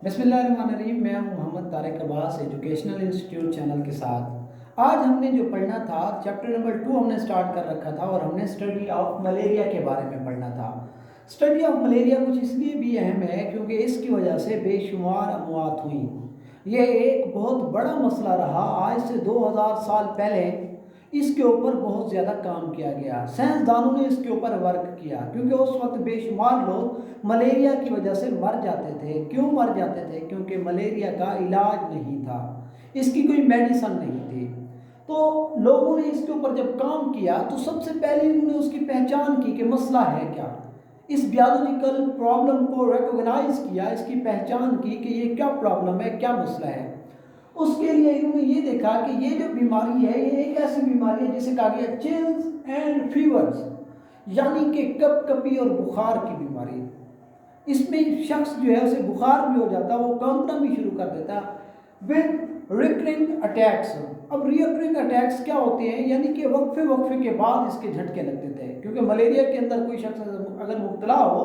बिस्मिल्लाहिर्रहमानिर्रहीम। मैं हूं Mohammad Tariq Abbas educational institute channel के साथ। आज हमने जो पढ़ना था चैप्टर नंबर 2 हमने स्टार्ट कर रखा था और हमने स्टडी ऑफ मलेरिया के बारे में पढ़ना था। स्टडी ऑफ मलेरिया कुछ इसलिए भी अहम है क्योंकि इसकी वजह से बेशुमार अमवात हुई। यह एक बहुत बड़ा मसला रहा। आज से 2000 साल पहले इसके ऊपर बहुत ज़्यादा काम किया गया। साइंसदानों ने इसके ऊपर वर्क किया क्योंकि उस वक्त बेशुमार लोग मलेरिया की वजह से मर जाते थे। क्यों मर जाते थे? क्योंकि मलेरिया का इलाज नहीं था, इसकी कोई मेडिसिन नहीं थी। तो लोगों ने इसके ऊपर जब काम किया तो सबसे पहले उन्होंने उसकी पहचान की कि मसला है क्या। इस बायोलॉजिकल प्रॉब्लम को रिकॉग्नाइज किया, इसकी पहचान की कि ये क्या प्रॉब्लम है, क्या मसला है। उसके लिए इन्होंने ये देखा कि ये जो बीमारी है ये एक ऐसी बीमारी है जिसे कहा गया चिल्स एंड फीवर्स, यानी कि कपकपी और बुखार की बीमारी। इसमें शख्स जो है उसे बुखार भी हो जाता, वो कांपना भी शुरू कर देता विद रिकरिंग अटैक्स। अब रिकरिंग अटैक्स क्या होते हैं? यानी कि वक्फे के बाद इसके झटके लगते थे, क्योंकि मलेरिया के अंदर कोई शख्स अगर मुब्तला हो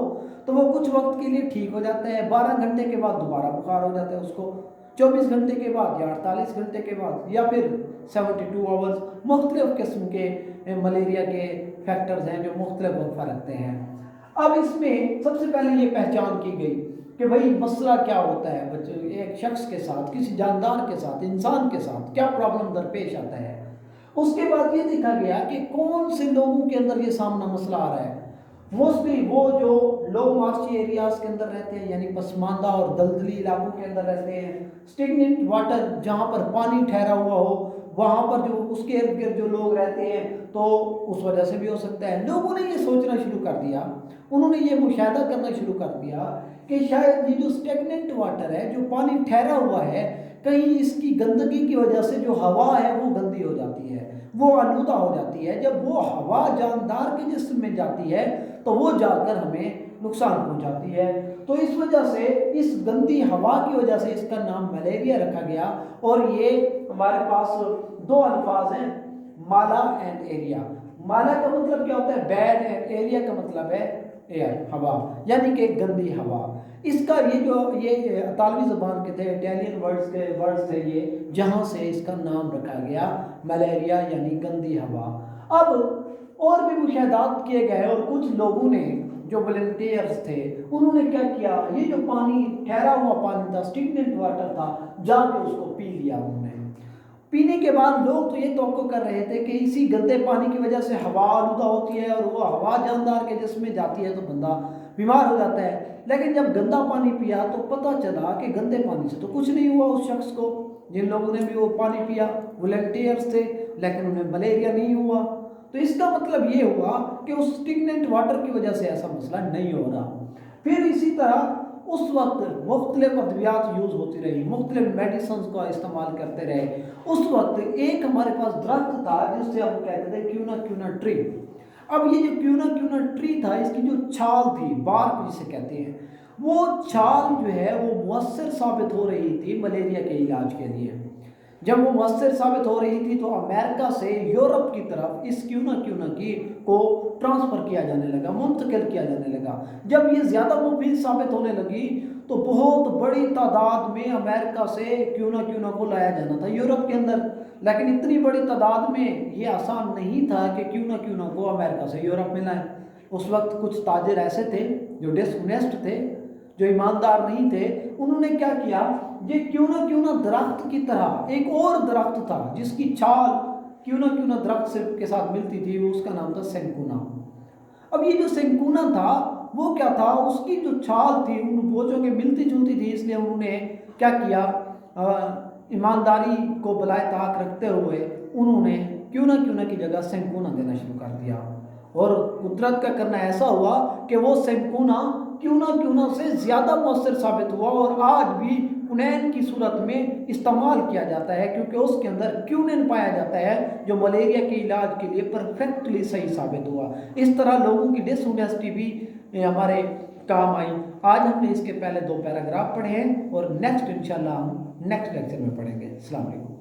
तो वो कुछ वक्त के लिए ठीक हो जाता है, 12 घंटे के बाद दोबारा बुखार हो जाता है उसको, 24 घंटे के बाद या 48 घंटे के बाद या फिर 72 आवर्स। मुख्तलिफ किस्म के मलेरिया के फैक्टर्स हैं जो मुख्तलिफ वक्फा रखते हैं। अब इसमें सबसे पहले ये पहचान की गई कि भाई मसला क्या होता है बच्चों, एक शख्स के साथ, किसी जानदार के साथ, इंसान के साथ क्या प्रॉब्लम दरपेश आता है। उसके बाद ये देखा गया कि कौन से लोगों के अंदर ये सामना मसला आ रहा है। मोस्टली वो जो लो मार्शी एरियाज के अंदर रहते हैं, यानी पसमानदा और दलदली इलाकों के अंदर रहते हैं, स्टेगनेंट वाटर जहाँ पर पानी ठहरा हुआ हो वहाँ पर जो उसके इर्द गिर्द जो लोग रहते हैं, तो उस वजह से भी हो सकता है। लोगों ने ये सोचना शुरू कर दिया, उन्होंने ये मुशाहिदा करना शुरू कर दिया कि शायद ये जो स्टेगनेंट वाटर है, जो पानी ठहरा हुआ है, कहीं इसकी गंदगी की वजह से जो हवा है वो गंदी हो जाती है, वो आलूदा हो जाती है। जब वो हवा जानदार के जिस्म में जाती है तो वो जाकर हमें नुकसान पहुंचाती है। तो इस वजह से, इस गंदी हवा की वजह से इसका नाम मलेरिया रखा गया। और ये हमारे पास दो अल्फाज हैं, माला एंड एरिया। माला का मतलब क्या होता है? बैड, एंड एरिया का मतलब है एयर, हवा, यानी कि गंदी हवा। इसका ये इतालवी ज़बान के थे, इटालियन वर्ड्स थे ये, जहाँ से इसका नाम रखा गया मलेरिया, यानी गंदी हवा। अब और भी मुशाहदात किए गए और कुछ लोगों ने जो वॉलंटियर्स थे उन्होंने क्या किया, ये जो पानी ठहरा हुआ पानी था, स्टेगनेंट वाटर था, जाके उसको पी लिया उन्होंने। पीने के बाद लोग तो ये तवक्को कर रहे थे कि इसी गंदे पानी की वजह से हवा आलूदा होती है और वो हवा जानदार के जिस्म में जाती है तो बंदा बीमार हो जाता है। लेकिन जब गंदा पानी पिया तो पता चला कि गंदे पानी से तो कुछ नहीं हुआ उस शख्स को। जिन लोगों ने भी वो पानी पिया वॉलंटियर्स थे, लेकिन उन्हें मलेरिया नहीं हुआ। तो इसका मतलब ये हुआ कि उस स्टेगनेंट वाटर की वजह से ऐसा मसला नहीं हो रहा। फिर इसी तरह उस वक्त मुख्तलिफ अद्वियात यूज़ होती रही, मुख्तलिफ मेडिसिन का इस्तेमाल करते रहे। उस वक्त एक हमारे पास दरख्त था जिससे हम कहते थे क्यूना ट्री। अब ये जो क्यूना ट्री था, इसकी जो छाल थी, बार्क जिसे कहते हैं, वो छाल जो है वो मुअस्सर साबित हो रही थी मलेरिया के इलाज के लिए। जब वो मुअस्सर साबित हो रही थी तो अमेरिका से यूरोप की तरफ इस क्यूना की को ट्रांसफ़र किया जाने लगा, मुंतकिल किया जाने लगा। जब ये ज़्यादा मुफीद साबित होने लगी तो बहुत बड़ी तादाद में अमेरिका से क्यूना को लाया जाना था यूरोप के अंदर। लेकिन इतनी बड़ी तादाद में ये आसान नहीं था कि क्यूना को अमेरिका से यूरोप में लाएं। उस वक्त कुछ ताजिर ऐसे थे जो डिसऑनेस्ट थे, जो ईमानदार नहीं थे। उन्होंने क्या किया, ये क्यूना दरख्त की तरह एक और दरख्त था जिसकी छाल क्यूना दरख्त से के साथ मिलती थी, वो उसका नाम था सेंकुना। अब ये जो सेंकुना था वो क्या था, उसकी जो छाल थी उन बोझों के मिलती जुलती थी, इसलिए उन्होंने क्या किया, ईमानदारी को बलाए ताक रखते हुए उन्होंने क्यूना की जगह सेंकुना देना शुरू कर दिया। और कुदरत का करना ऐसा हुआ कि वो सेंकुना क्यूना से ज़्यादा मौसर साबित हुआ और आज भी कुनैन की सूरत में इस्तेमाल किया जाता है, क्योंकि उसके अंदर क्यूनिन पाया जाता है जो मलेरिया के इलाज के लिए परफेक्टली सही साबित हुआ। इस तरह लोगों की डिसऑनेस्टी भी हमारे काम आई। आज हमने इसके पहले 2 पैराग्राफ पढ़े हैं और नेक्स्ट इंशाल्लाह हम नेक्स्ट लेक्चर में पढ़ेंगे। अस्सलाम वालेकुम।